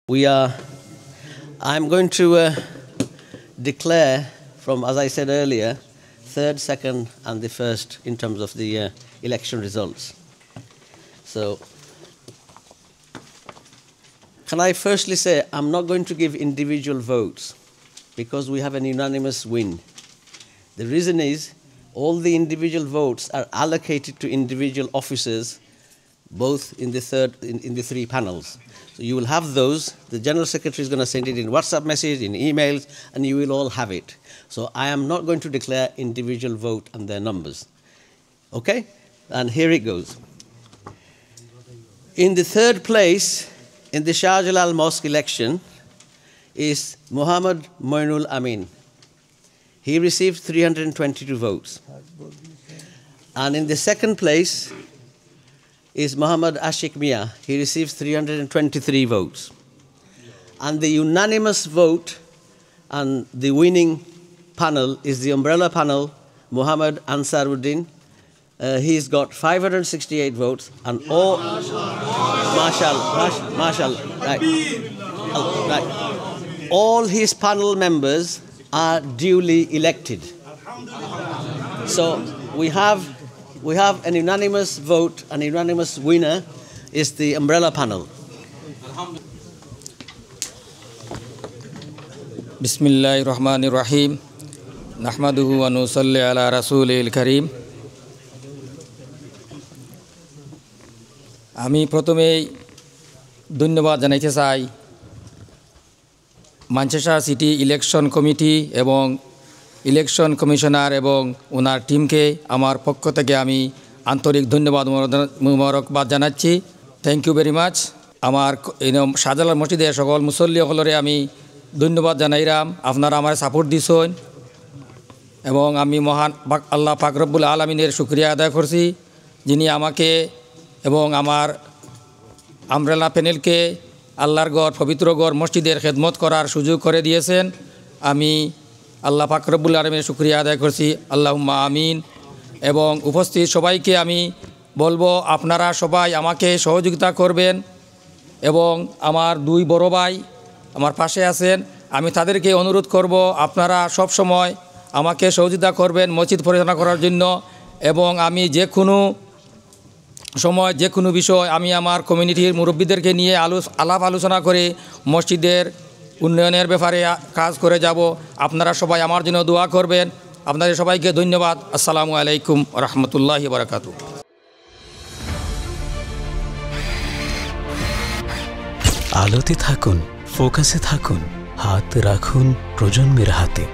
I'm going to declare from, as I said earlier, third, second, and the first in terms of the election results. So, can I firstly say I'm not going to give individual votes because we have an unanimous win. The reason is all the individual votes are allocated to individual officers, both in the three panels. So you will have those. The General Secretary is going to send it in WhatsApp message, in emails, and you will all have it. So I am not going to declare individual vote and their numbers. Okay? And here it goes. In the third place in the Shah Jalal Mosque election is Muhammad Moinul Amin. He received 322 votes. And in the second place is Muhammad Ashik Mia. He received 323 votes. And the unanimous vote and the winning panel is the umbrella panel, Muhammad Ansaruddin. He's got 568 votes and all, right. All his panel members are duly elected. So we have an unanimous vote, an unanimous winner is the umbrella panel. Bismillahirrahmanirrahim. Nahmaduhu wa nusalli ala rasulil karim. আমি প্রথমেই ধন্যবাদ জানাইতে চাই Manchester city election committee এবং election commissioner এবং ওনার টিমকে আমার পক্ষ থেকে আমি আন্তরিক ধন্যবাদ মোবারকবাদ জানাচ্ছি। Thank you very much. আমার শাহজালাল মসজিদের সকল মুসল্লিসকলরে আমি ধন্যবাদ জানাইরাম, আপনারা আমার সাপোর্ট দিছেন এবং আমি মহান আল্লাহ পাক রব্বুল আলামিনের শুকরিয়া আদায় করছি যিনি আমাকে এবং আমার আমব্রেলা প্যানেলকে আল্লাহর ঘর পবিত্র ঘর মসজিদের খেদমত করার সুযোগ করে দিয়েছেন। আমি আল্লাহ পাক রব্বুল আলামিনের শুকরিয়া আদায় করছি, আল্লাহুম্মা আমিন। এবং উপস্থিত সবাইকে আমি বলবো আপনারা সবাই আমাকে সহযোগিতা করবেন এবং আমার দুই বড় ভাই আমার পাশে আছেন, আমি তাদেরকে অনুরোধ করব আপনারা সব সময় আমাকে সহযোগিতা করবেন মসজিদ পরিচালনা করার জন্য। এবং আমি যে কোনো সময় যে কোনো বিষয় আমি আমার কমিউনিটির মুরব্বীদেরকে নিয়ে আলাপ আলোচনা করে মসজিদের উন্নয়নের ব্যাপারে কাজ করে যাব। আপনারা সবাই আমার জন্য দোয়া করবেন। আপনাদের সবাইকে ধন্যবাদ। আসসালামু আলাইকুম ওয়া রাহমাতুল্লাহি ওয়া বারাকাতুহু। আলোতে থাকুন, ফোকাসে থাকুন, হাত রাখুন প্রজন্মের হাতে।